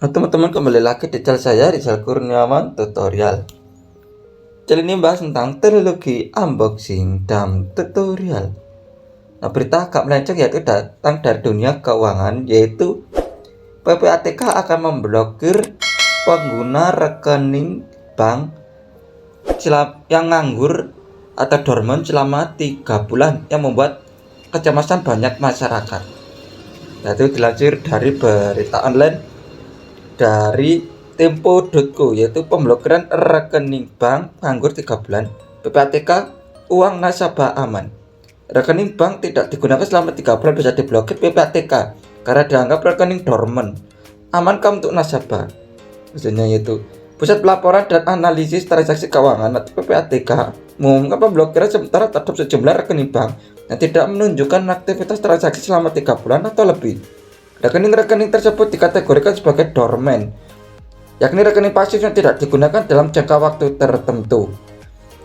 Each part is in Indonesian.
Nah, teman-teman, kembali lagi di channel saya, Rizal Kurniawan Tutorial. Channel ini bahas tentang teknologi unboxing dan tutorial. Nah, berita agak melenceng yaitu datang dari dunia keuangan, yaitu PPATK akan memblokir pengguna rekening bank yang nganggur atau dormant selama 3 bulan, yang membuat kecemasan banyak masyarakat. Yaitu dilansir dari berita online dari tempo.co, yaitu pemblokiran rekening bank nganggur 3 bulan. PPATK, uang nasabah aman. Rekening bank tidak digunakan selama 3 bulan bisa diblokir PPATK karena dianggap rekening dormant. Amankah untuk nasabah? Maksudnya yaitu Pusat Pelaporan dan Analisis Transaksi Keuangan atau PPATK mengumumkan pemblokiran sementara terhadap sejumlah rekening bank yang tidak menunjukkan aktivitas transaksi selama 3 bulan atau lebih. Rekening-rekening tersebut dikategorikan sebagai dormant, yakni rekening pasif yang tidak digunakan dalam jangka waktu tertentu.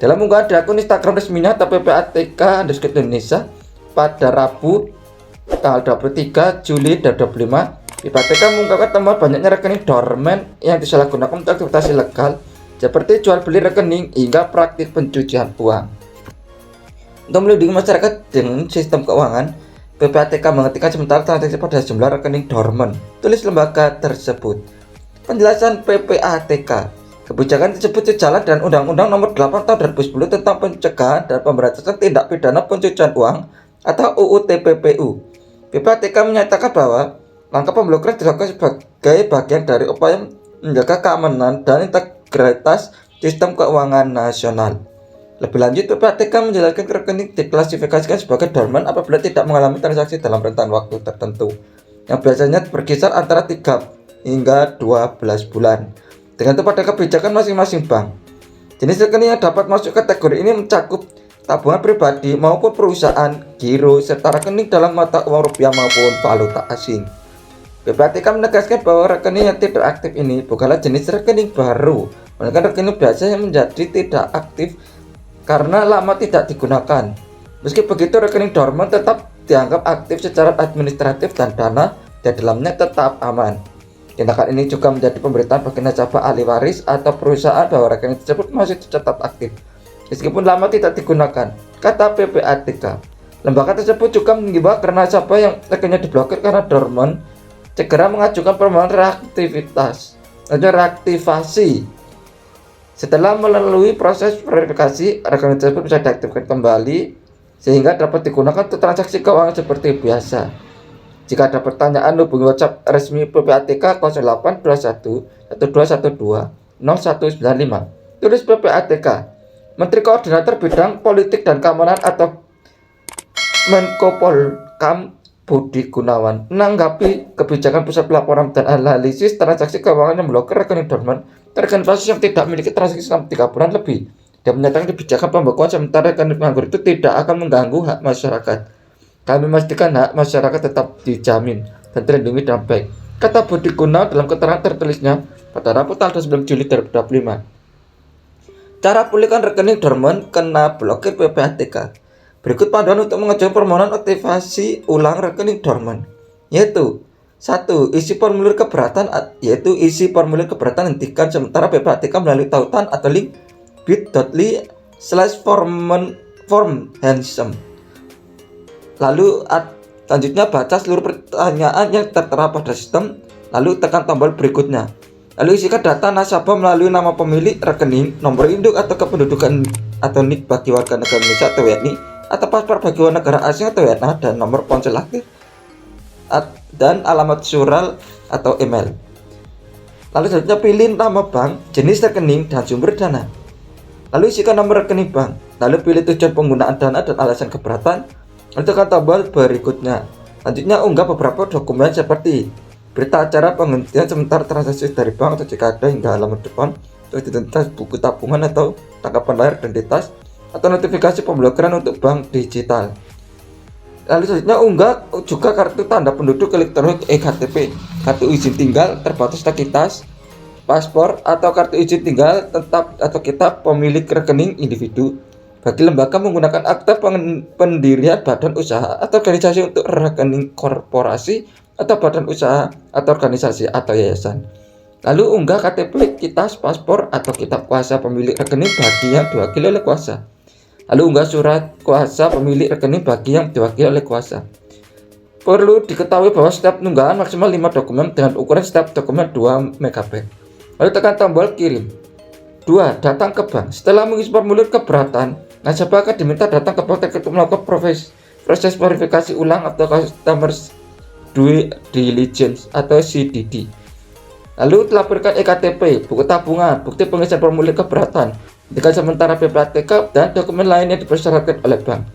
Dalam unggahan di akun Instagram resminya atau PPATK_Indonesia pada Rabu tanggal 23 Juli 2025, PPATK mengungkapkan temuan banyaknya rekening dormant yang disalahgunakan untuk aktivitas ilegal seperti jual beli rekening hingga praktik pencucian uang. Untuk melindungi masyarakat dengan sistem keuangan, PPATK menghentikan sementara transaksi pada sejumlah rekening dormant, tulis lembaga tersebut. Penjelasan PPATK, kebijakan tersebut sejalan dengan Undang-Undang Nomor 8 Tahun 2010 tentang pencegahan dan pemberantasan tindak pidana pencucian uang atau UU TPPU. PPATK menyatakan bahwa langkah pemblokiran dilakukan sebagai bagian dari upaya menjaga keamanan dan integritas sistem keuangan nasional. Lebih lanjut, PPATK menjelaskan rekening diklasifikasikan sebagai dormant apabila tidak mengalami transaksi dalam rentan waktu tertentu, yang biasanya berkisar antara 3 hingga 12 bulan, dengan pada kebijakan masing-masing bank. Jenis rekening yang dapat masuk kategori ini mencakup tabungan pribadi maupun perusahaan, giro, serta rekening dalam mata uang rupiah maupun valuta asing. PPATK menegaskan bahwa rekening yang tidak aktif ini bukanlah jenis rekening baru, melainkan rekening biasa yang menjadi tidak aktif karena lama tidak digunakan. Meski begitu, rekening dormant tetap dianggap aktif secara administratif dan dana di dalamnya tetap aman. Tindakan ini juga menjadi pemberitaan bagi nasabah ahli waris atau perusahaan bahwa rekening tersebut masih tercatat aktif meskipun lama tidak digunakan, kata PPATK. Lembaga tersebut juga mengimbau agar nasabah yang rekeningnya diblokir karena dormant segera mengajukan permohonan reaktivasi. Setelah melalui proses verifikasi, rekening tersebut bisa diaktifkan kembali sehingga dapat digunakan untuk transaksi keuangan seperti biasa. Jika ada pertanyaan, hubungi WhatsApp resmi PPATK 0821 1212 0195. Tulis PPATK. Menteri Koordinator Bidang Politik dan Keamanan atau Menko Polhukam Budi Gunawan menanggapi kebijakan Pusat Pelaporan dan Analisis Transaksi Keuangan yang memblokir rekening dormant rekening pasif yang tidak memiliki transaksi selama 3 bulan lebih. Dia menyatakan kebijakan pembekuan sementara rekening penganggur itu tidak akan mengganggu hak masyarakat. Kami memastikan hak masyarakat tetap dijamin dan terlindungi dengan baik, kata Budi Gunawan dalam keterangan tertulisnya pada Rabu tanggal 9 Juli 2025. Cara pulihkan rekening dormant kena blokir PPATK. Berikut panduan untuk mengajukan permohonan aktivasi ulang rekening dormant, yaitu 1. Isi formulir keberatan, yaitu isi formulir keberatan hentikan sementara PPATK melalui tautan atau link bit.ly/form-handsome. Lalu selanjutnya baca seluruh pertanyaan yang tertera pada sistem, lalu tekan tombol berikutnya. Lalu isikan data nasabah melalui nama pemilik rekening, nomor induk atau kependudukan atau NIK bagi warga negara Indonesia atau WNI, atau paspor bagi warga negara asing atau WNA, dan nomor ponsel aktif dan alamat sural atau email. Lalu selanjutnya pilih nama bank, jenis rekening, dan sumber dana. Lalu isikan nomor rekening bank. Lalu pilih tujuan penggunaan dana dan alasan keberatan. Lalu tekan tombol berikutnya. Selanjutnya unggah beberapa dokumen seperti berita acara penghentian sementara transaksi dari bank atau jika ada hingga halaman depan, identitas buku tabungan atau tangkapan layar identitas, atau notifikasi pemblokiran untuk bank digital. Lalu selanjutnya unggah juga kartu tanda penduduk elektronik (eKTP), kartu izin tinggal terbatas identitas, paspor atau kartu izin tinggal tetap atau kitab pemilik rekening individu. Bagi lembaga menggunakan akta pendirian badan usaha atau organisasi untuk rekening korporasi atau badan usaha atau organisasi atau yayasan. Lalu unggah KTP, kitas, paspor, atau kitab kuasa pemilik rekening bagi yang diwakili oleh kuasa. Lalu unggah surat kuasa pemilik rekening bagi yang diwakili oleh kuasa. Perlu diketahui bahwa setiap unggahan maksimal 5 dokumen dengan ukuran setiap dokumen 2 MB. Lalu tekan tombol kirim. 2. Datang ke bank. Setelah mengisi formulir keberatan, nasabah akan diminta datang ke bank untuk melakukan proses verifikasi ulang atau customer due diligence atau CDD. Lalu laporkan EKTP, buku tabungan, bukti pengisian formulir keberatan, tinggal sementara PPATK, dan dokumen lain yang dipersyaratkan oleh bank.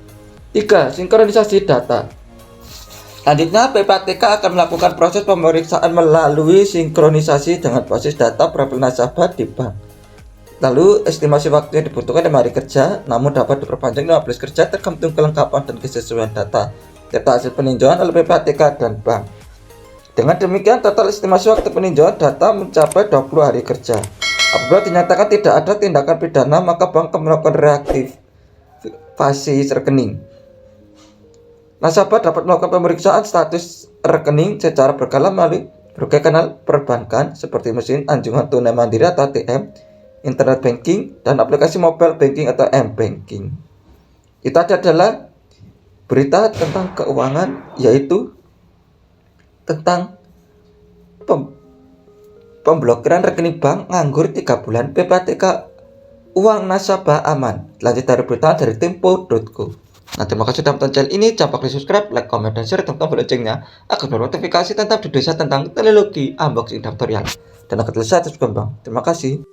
3. Sinkronisasi data. Selanjutnya, PPATK akan melakukan proses pemeriksaan melalui sinkronisasi dengan basis data profil nasabah di bank. Lalu, estimasi waktu yang dibutuhkan 5 hari kerja, namun dapat diperpanjang 15 kerja tergantung kelengkapan dan kesesuaian data hasil peninjauan oleh PPATK dan bank. Dengan demikian, total estimasi waktu peninjauan data mencapai 20 hari kerja. Apabila dinyatakan tidak ada tindakan pidana, maka bank akan melakukan reaktivasi rekening. Nasabah dapat melakukan pemeriksaan status rekening secara berkala melalui berbagai kanal perbankan seperti mesin anjungan tunai mandiri atau ATM, internet banking, dan aplikasi mobile banking atau m-banking. Itu adalah berita tentang keuangan, yaitu tentang pemblokiran rekening bank nganggur 3 bulan, PPATK uang nasabah aman. Lanjut dari berita dari tempo.co. Nah, terima kasih sudah menonton channel ini. Jangan lupa subscribe, like, comment, dan share tombol loncengnya agar bernotifikasi tentang video tentang teknologi, unboxing, dan tutorial. Dan agar terus berkembang. Terima kasih.